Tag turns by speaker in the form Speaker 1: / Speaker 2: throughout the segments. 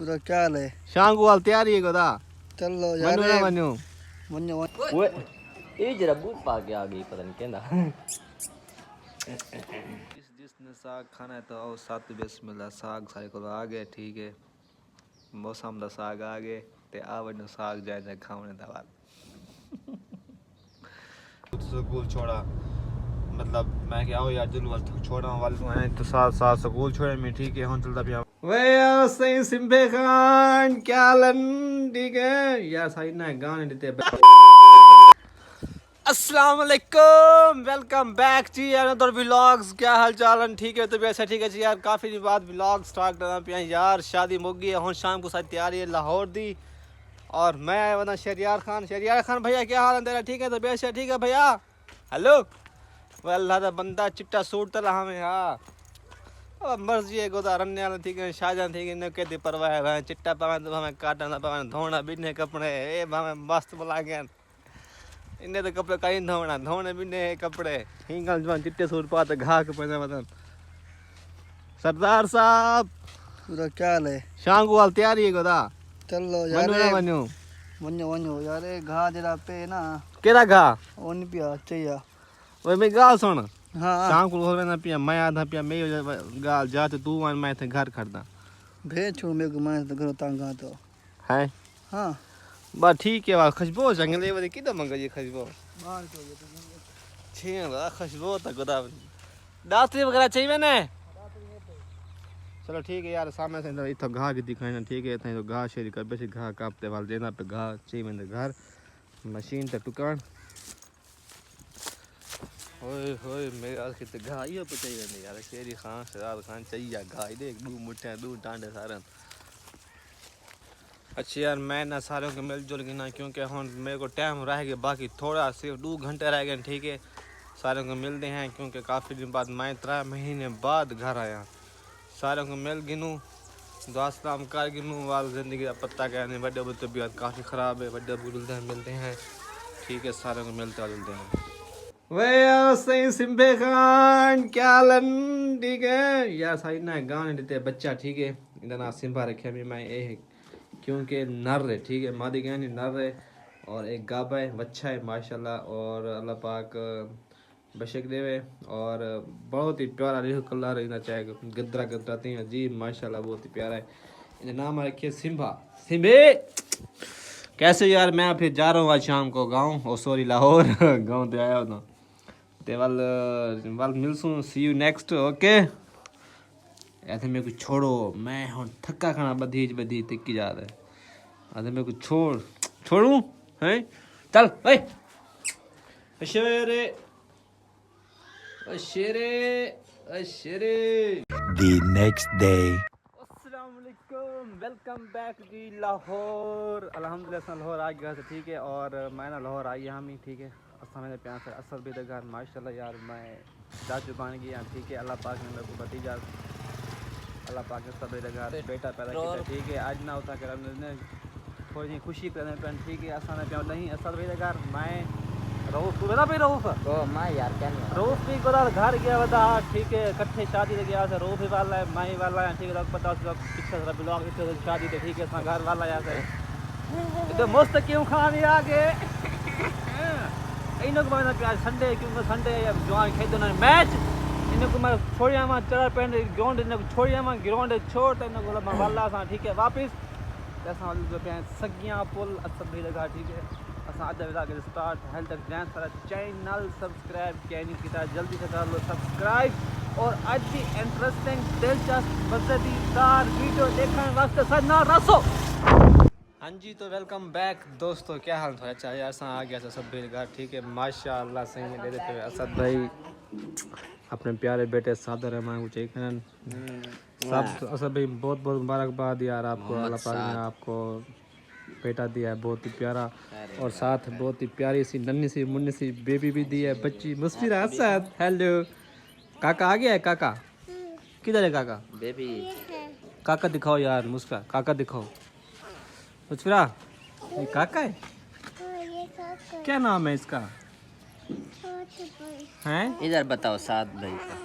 Speaker 1: पूरा क्या हाल है?
Speaker 2: शाम को वाल तैयारी है गोदा
Speaker 1: चल लो यार।
Speaker 2: मनु ना मनु
Speaker 1: मन्नो
Speaker 3: ओए ये जरा बूट पा के आ गई पता नहीं कहंदा
Speaker 2: जिसने साग खाना है तो आओ साथ बिस्मिल्लाह साग सारे को आ गए ठीक है मौसम दा साग आ गए ते आ वनो साग जाए खाने दा वाल स्कूल छोड़ा मतलब मैं क्या हो यार जुलू वाल छोड़ा वाल तो साथ साथ स्कूल छोड़े मैं ठीक है हम चलता पिया वे यार सही सिंबे खान क्या लन ठीक है यार सही ना गाने देते अस्सलाम वालेकुम वेलकम बैक जी अनदर व्लॉग्स क्या हाल चाल ठीक है तो वैसे ठीक है जी यार काफ़ी दिन बाद व्लॉग स्टार्ट करना पिया यार शादी मुगी है हम शाम को साथ तैयारी है लाहौर दी और मैं आया वरना शहरियार खान भैया क्या हाल है तेरा ठीक है तो वैसे ठीक है भैया हेलो अल्लाह का बंदा चिट्टा सूट तला हमें हाँ अब मर्जी है गोदा रन्ने वाला ठीक है शाहजहां ठीक है न कहती परवाह है चिट्टा पावे तो हमें काटना पावे धोना बिने कपड़े ए हमें मस्त बुला गया इन्हें तो कपड़े कहीं धोना धोने भी नहीं कपड़े हिंगल जवान चिट्टे सूट पाते घा के पहने बदन सरदार साहब
Speaker 1: पूरा क्या हाल है?
Speaker 2: शाम को वाल तैयारी है गोदा
Speaker 1: चल लो यार।
Speaker 2: मनु ना मनु
Speaker 1: मन्नो यार घा जरा पे ना
Speaker 2: केड़ा घा
Speaker 1: ओन पिया चाहिए।
Speaker 2: ओए मैं गाल सुन
Speaker 1: हाँ
Speaker 2: शाम को हो ना पिया मैं आधा पिया मैं गाल जाते तू मान मैं थे घर खड़दा
Speaker 1: भेज छोड़ मेरे को मैं तो घर तंग तो
Speaker 2: है
Speaker 1: हाँ
Speaker 2: बस ठीक है वाह खुशबू जंगले वाले किधर मंगा ये खुशबू
Speaker 1: बाहर को ये
Speaker 2: छे वाह खुशबू तक गोदा दातरी वगैरह चाहिए मैंने चलो ठीक है यार सामने से इतो घा की दिखाई ना ठीक है इतो तो घा शेरी कर बेसी घा कापते वाल देना पे घा चाहिए मैंने घर मशीन तक टुकान ओए होए मेरे आज कितने घा ये पे चाहिए नहीं यार शेरी खान शराब खान चाहिए घा देख दू मुठ्ठे दू टांडे सारे अच्छा यार मैं ना सारों के मिलजुल के ना क्योंकि हम मेरे को टाइम रह गया बाकी थोड़ा सिर्फ 2 घंटे रह गए ठीक है सारों को मिलते हैं क्योंकि काफ़ी दिन बाद मैं 3 महीने बाद घर आया सारों को मिल गिनूँ दोस्ताम कर गिनूँ वाल ज़िंदगी का पत्ता क्या नहीं बड़े बड़े तबीयत काफ़ी ख़राब है बड़े बुजुर्ग मिलते हैं ठीक है सारों को मिलते जुलते हैं वे सही सिंबे खान क्या लन ठीक है यार सही ना गाने देते बच्चा ठीक है इधर ना सिंबा रखे मैं ये क्योंकि नर है ठीक है मादी गहनी नर है और एक गाबा है बच्चा है माशाल्लाह और अल्लाह पाक बशक देवे और बहुत ही प्यारा रेह कलर रहना चाहे गदरा गदराते हैं जी माशाल्लाह बहुत ही प्यारा है इनका नाम रखिए सिंबा सिंबे कैसे यार मैं फिर जा रहा हूँ आज शाम को गाँव और सॉरी लाहौर गाँव तो आया होता ते वाल मिलसूँ सी यू नेक्स्ट ओके ऐसे मेरे को छोड़ो मैं हूँ थक्का खाना बधी तिक्की जा रहा है ऐसे मेरे को छोड़ूं हैं चल भाई शेरे शेरे शेरे
Speaker 4: The next day.
Speaker 2: अस्सलाम वालेकुम वेलकम बैक जी लाहौर अल्हम्दुलिल्लाह लाहौर आ गया था ठीक है और मैं ना लाहौर आई हम ही ठीक है असल मेरे प्यार से असर भी दगार माशाल्लाह यार मैं जा चुका गया ठीक है अल्लाह पाक ने मेरे को भतीजा अल्लाह पाक ने सब लगा बेटा पैदा किया ठीक है आज ना होता कर थोड़ी खुशी करने पर ठीक है आसान पे नहीं असल भी लगा मैं रऊफ को बता भाई रऊफ
Speaker 3: तो मैं यार क्या नहीं
Speaker 2: रऊफ भी गोदा घर गया बता ठीक है इकट्ठे शादी लगे गया रऊफ ही वाला है माई वाला है ठीक है पता उसका पीछे से ब्लॉग इस शादी थे ठीक है इसमें घर वाला यहाँ से तो मस्त क्यों खाने आगे इन को मैं प्यार संडे क्योंकि संडे या जवान खेल ना मैच इनको मैं छोड़िया मां चढ़ा पेंड ग्राउंड इनको छोड़िया मां ग्राउंड छोड़ तो इनको मैं वाला सा ठीक है वापस जैसा जो पे सगियां पुल असर भी लगा ठीक है असा आज विदा के स्टार्ट हेल्थ तक ध्यान सारा चैनल सब्सक्राइब किया नहीं किया जल्दी से कर लो सब्सक्राइब और आज भी इंटरेस्टिंग दिलचस्प मजेदार वीडियो देखने वास्ते सजना रसो हाँ जी तो वेलकम बैक दोस्तों क्या हाल था अच्छा यार आ गया था सब घर ठीक है माशाल्लाह सही है ले देते हुए असद भाई अपने प्यारे बेटे सादर रहमान को चाहिए सब असद भाई बहुत बहुत मुबारकबाद यार आपको अल्लाह पाक ने आपको बेटा दिया है बहुत ही प्यारा और साथ बहुत ही प्यारी सी नन्ही सी मुन्नी सी बेबी भी दी है बच्ची मुस्फिरा असद हेलो काका आ गया है काका किधर है काका
Speaker 3: बेबी
Speaker 2: काका दिखाओ यार मुस्फिरा काका दिखाओ मुस्फिरा ये काका है क्या नाम है इसका हैं
Speaker 3: इधर बताओ साथ भाई का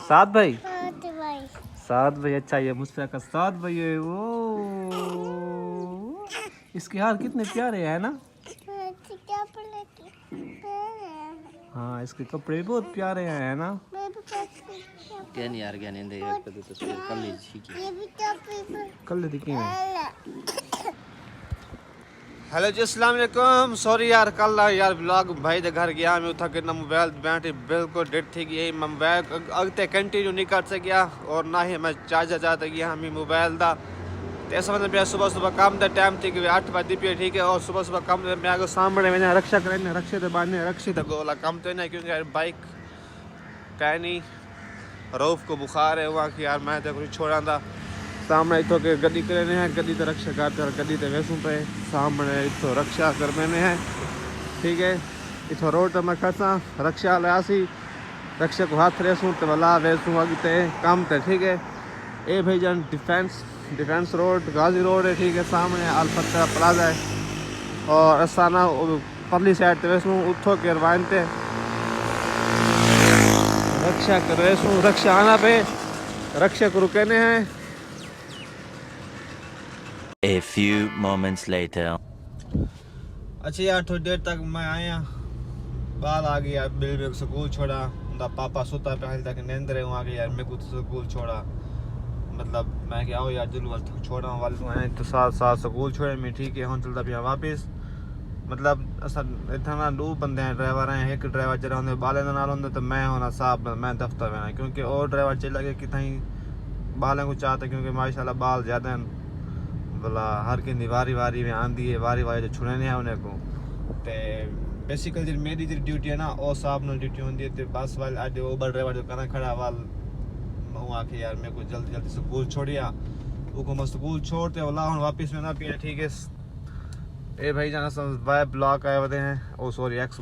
Speaker 2: सात भाई अच्छा ये मुस्फिरा का सात भाई है ओ इसके हाथ कितने प्यारे हैं ना। हाँ इसके कपड़े भी बहुत प्यारे हैं है ना।
Speaker 3: क्या नहीं यार, क्या नहीं दे एक तो तस्वीर कर लीजिए
Speaker 2: कल दिखे हेलो जी अस्सलाम वालेकुम। सॉरी यार कल यार ब्लॉग भाई दे घर गया मैं उठा के ना मोबाइल बैटरी बिल्कुल डेड थी गई। मोबाइल अगते कंटिन्यू नहीं कर सकिया और ना ही मैं चार्जर चाहता गया हमें मोबाइल दा। तो ऐसा मतलब मैं सुबह सुबह काम का टाइम थी कि 8 बजे पे ठीक है। और सुबह सुबह काम मैं आगे सामने मैंने रक्षा करें रक्षे तो बांधने रक्षे तक गोला काम तो नहीं क्योंकि यार बाइक कह नहीं रऊफ को बुखार है वहाँ की यार मैं तो कुछ छोड़ा था सामने इतो के गड्डी करने हैं गड्डी तो रक्षा करते और गड्डी तो वैसू पे सामने इतो रक्षा कर मैंने हैं ठीक है। इतो रोड मैं खसा रक्षा लासी रक्षा को हाथ रेसूँ तो वाला वैसू अगते काम तो ठीक है। ए भाईजान डिफेंस रोड गाजी रोड है ठीक है। सामने अलफत्ता प्लाजा है और असाना परली साइड तो वैसू उठो के वानते रक्षा कर वैसू रक्षा आना पे रक्षा को रुकने हैं।
Speaker 4: A few moments later.
Speaker 2: अच्छा यार थोड़ी देर तक मैं आया बाल आ गया बिल में स्कूल छोड़ा उनका पापा सोता पे हाल तक नींद रहे वहाँ के यार मेरे को स्कूल छोड़ा मतलब मैं क्या हो यार दिल वाल छोड़ा वाल तो आए तो साथ साथ स्कूल छोड़े मैं ठीक है हम चलता पिया वापस मतलब असल इतना दो बंदे हैं ड्राइवर हैं एक ड्राइवर चला होंगे बाले नाल होंगे तो मैं होना साहब मैं दफ्तर में आया क्योंकि और ड्राइवर चला गया कि कहीं बालों को चाहता क्योंकि माशाल्लाह बाल ज़्यादा हैं बोला हर की वारी वारी में आंदी है वारी वारी जो छुड़ने हैं उन्हें को तो बेसिकली जो मेरी जो ड्यूटी है ना वो साहब ने ड्यूटी होती है तो बस वाले आज ओबर ड्राइवर जो करना खड़ा वाल वहाँ के यार मेरे को जल्दी जल्दी स्कूल छोड़िया वो मैं स्कूल छोड़ते वाला हूँ वापस में ना पिया ठीक है। ए भाई जाना सब वाई ब्लॉक आए हुए हैं ओ सॉरी एक्स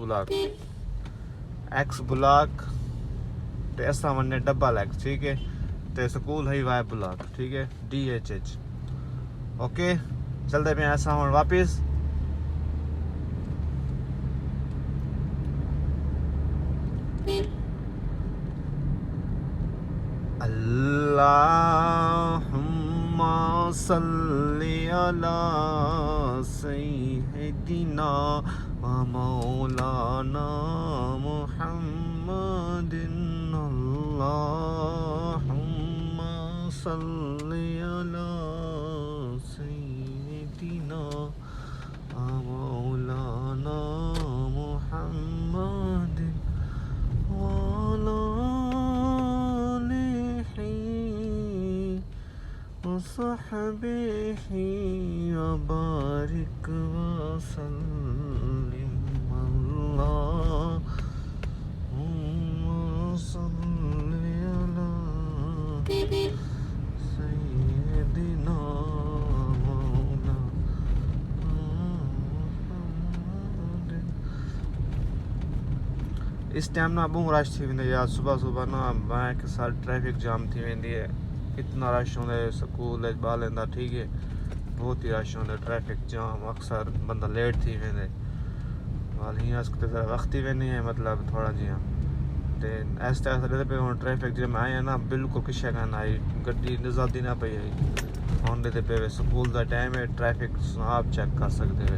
Speaker 2: ब्लॉक तो ऐसा मैंने डब्बा लैक ठीक है तो स्कूल है वाई ब्लॉक ठीक है DHH ओके चलते पे ऐसा हूँ वापिस। अल्लाहुम्मा सल्ली अला सय्यिदिना व मौलाना मुहम्मदिन अल्लाहुम्मा सल्ली अला सय्यिदिना मौलाना मुहम्मदिन वाला आलिहि वसहबिहि वबारिक वसल्लिम अल्लाहुम्मा सल्ली अला सय्यिदिना इस टाइम ना बहुत रश थी वेंदी यार सुबह सुबह ना बैंक के साथ ट्रैफिक जाम थी वेंदी है इतना रश होंदा स्कूल बालेंदा ठीक है बहुत ही रश होंदा ट्रैफिक जाम अक्सर बंदा लेट थी वेंदे वाल ही अस्कते जरा वक्त ही वेंदी है मतलब थोड़ा जिया ते ऐसे ऐसे पे हुन ट्रैफिक जम आया ना बिल्कुल किशा का ना आई गड्डी नज़ादी ना पई आई होंदे ते पे स्कूल दा टाइम है ट्रैफिक आप चेक कर सकते हो।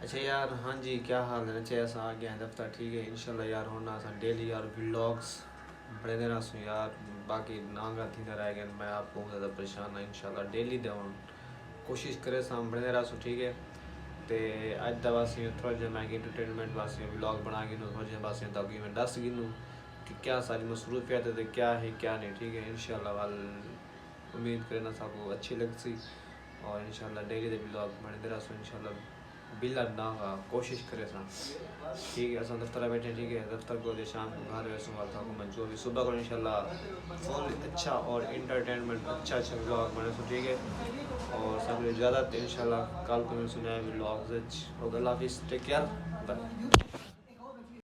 Speaker 2: अच्छा यार हाँ जी क्या हाल है अच्छे ऐसा आ गया है दफ्तर ठीक है इंशाल्लाह यार होना असा डेली यार व्लॉग्स बड़े दिन आसू यार बाकी नांगा थी रह गए मैं आपको बहुत ज़्यादा परेशान है इंशाल्लाह डेली देवन कोशिश करे साम बड़े आसू ठीक है। तो अज का वासी थोड़ा जहा मैं एंटरटेनमेंट वासी व्लॉग बना गिनू थोड़ा जहा वासी ताकि मैं दस गिनू कि क्या सारी मसरूफियत है क्या है क्या नहीं ठीक है। इंशाल्लाह वाल उम्मीद करना सबको अच्छी लगती और इंशाल्लाह डेली दे व्लॉग बने आसू इंशाल्लाह बिल्ला ना होगा कोशिश करे सा ठीक है। असा दफ्तर बैठे ठीक है दफ्तर को शाम को घर वैसे था को मैं जो भी सुबह को इंशाल्लाह फुल अच्छा और इंटरटेनमेंट अच्छा व्लॉग बने सो ठीक है। और सब ज़्यादा इंशाल्लाह कल को मैं सुनाया व्लॉग्स और अल्लाह हाफिज़ टेक केयर बाय।